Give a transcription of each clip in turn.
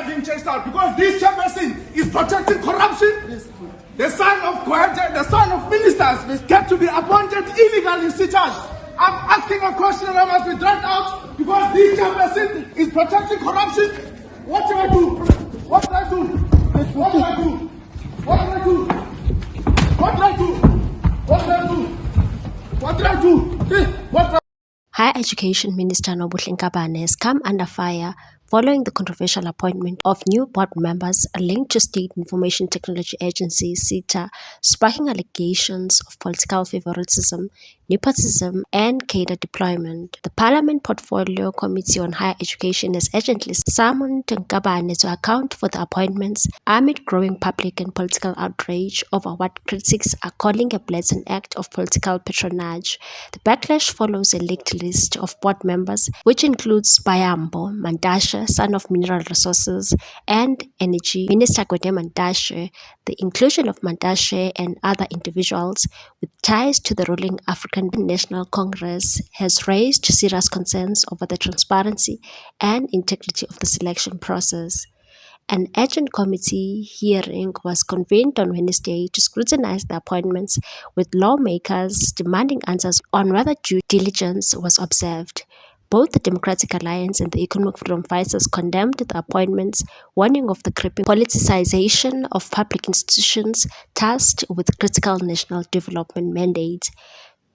are being chased out because this chairperson is protecting corruption. The son of ministers is kept to be appointed illegally in sitage. I'm asking a question that must be dragged out because this chairperson is protecting corruption. What do I do? What do I do? What do I do? What do I do? What do I do? What do I do? What do I do? What do I do? Higher Education Minister Nobuhle Nkabane has come under fire following the controversial appointment of new board members linked to State Information Technology Agency (SITA), sparking allegations of political favoritism, nepotism, and cadre deployment. The Parliament Portfolio Committee on Higher Education has urgently summoned Nkabane to account for the appointments amid growing public and political outrage over what critics are calling a blatant act of political patronage. The backlash follows a leaked list of board members, which includes Bayambo Mantashe, son of Mineral Resources and Energy Minister Gwede Mantashe. The inclusion of Mantashe and other individuals with ties to the ruling African National Congress has raised serious concerns over the transparency and integrity of the selection process. An urgent committee hearing was convened on Wednesday to scrutinize the appointments, with lawmakers demanding answers on whether due diligence was observed. Both the Democratic Alliance and the Economic Freedom Fighters condemned the appointments, warning of the creeping politicization of public institutions tasked with critical national development mandates.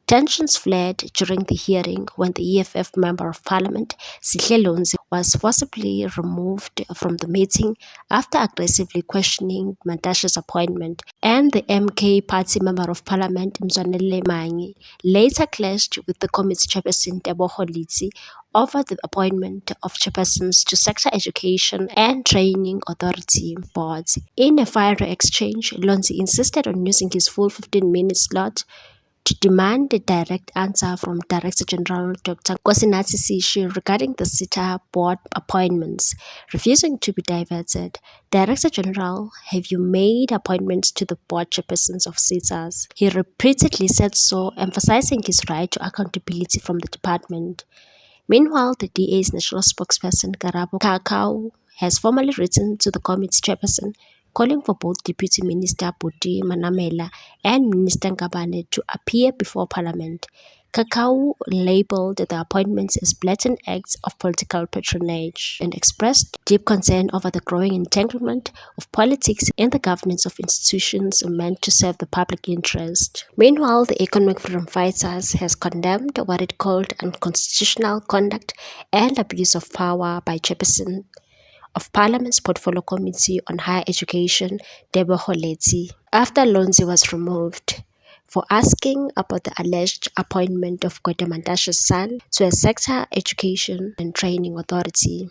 Tensions flared during the hearing when the EFF Member of Parliament, Sihle Lonzi, was forcibly removed from the meeting after aggressively questioning Mantashe's appointment, and the MK Party Member of Parliament, Mzwanele Manyi, later clashed with the committee chairperson, Teboho Litsi, over the appointment of chairpersons to Sector Education and Training Authority boards. In a fiery exchange, Lonzi insisted on using his full 15-minute slot to demand a direct answer from Director General Dr. Nkosinathi Sishi regarding the SITA board appointments. Refusing to be diverted, Director General, have you made appointments to the board chairpersons of SITAs? He repeatedly said so, emphasizing his right to accountability from the department. Meanwhile, the DA's national spokesperson, Karabo Kakau, has formally written to the committee chairperson calling for both Deputy Minister Buti Manamela and Minister Nkabane to appear before Parliament. Kakau labeled the appointments as blatant acts of political patronage and expressed deep concern over the growing entanglement of politics in the governance of institutions meant to serve the public interest. Meanwhile, the Economic Freedom Fighters has condemned what it called unconstitutional conduct and abuse of power by Chairperson of Parliament's Portfolio Committee on Higher Education, Teboho Litsi, after Lonzi was removed for asking about the alleged appointment of Gwede Mantashe's son to a Sector Education and Training Authority.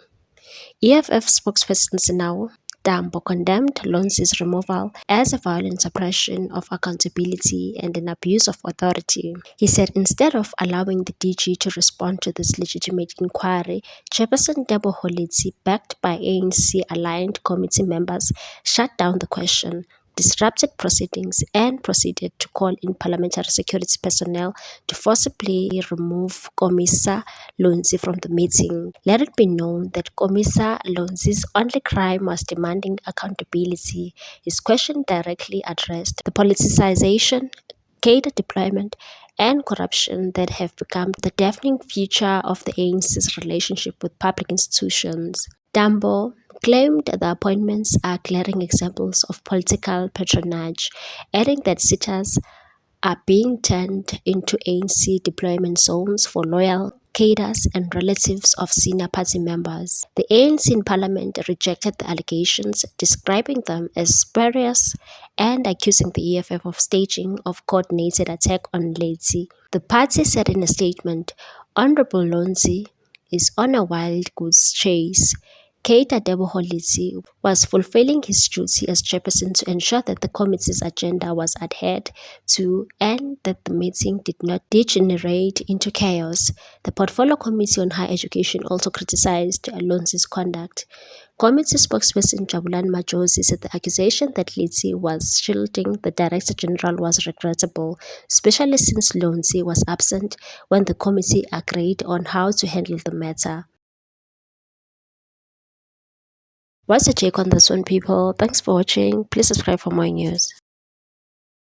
EFF spokesperson Sinao Tambo condemned Lonzi's removal as a violent suppression of accountability and an abuse of authority. He said instead of allowing the DG to respond to this legitimate inquiry, Chairperson Teboho Litsi, backed by ANC-aligned committee members, shut down the question, disrupted proceedings, and proceeded to call in parliamentary security personnel to forcibly remove Komisa Lonzi from the meeting. Let it be known that Komisa Lonzi's only crime was demanding accountability. His question directly addressed the politicization, cadre deployment, and corruption that have become the defining feature of the ANC's relationship with public institutions. Tambo claimed the appointments are glaring examples of political patronage, adding that SITAs are being turned into ANC deployment zones for loyal cadres and relatives of senior party members. The ANC in Parliament rejected the allegations, describing them as spurious and accusing the EFF of staging a coordinated attack on Litsi. The party said in a statement, Honorable Lonzi is on a wild goose chase. Keita Teboho Litsi was fulfilling his duty as chairperson to ensure that the committee's agenda was adhered to and that the meeting did not degenerate into chaos. The Portfolio Committee on Higher Education also criticized Lonzi's conduct. Committee spokesperson Jabulani Majosi said the accusation that Litsi was shielding the Director General was regrettable, especially since Lonzi was absent when the committee agreed on how to handle the matter. What's your take on this one, people? Thanks for watching. Please subscribe for more news.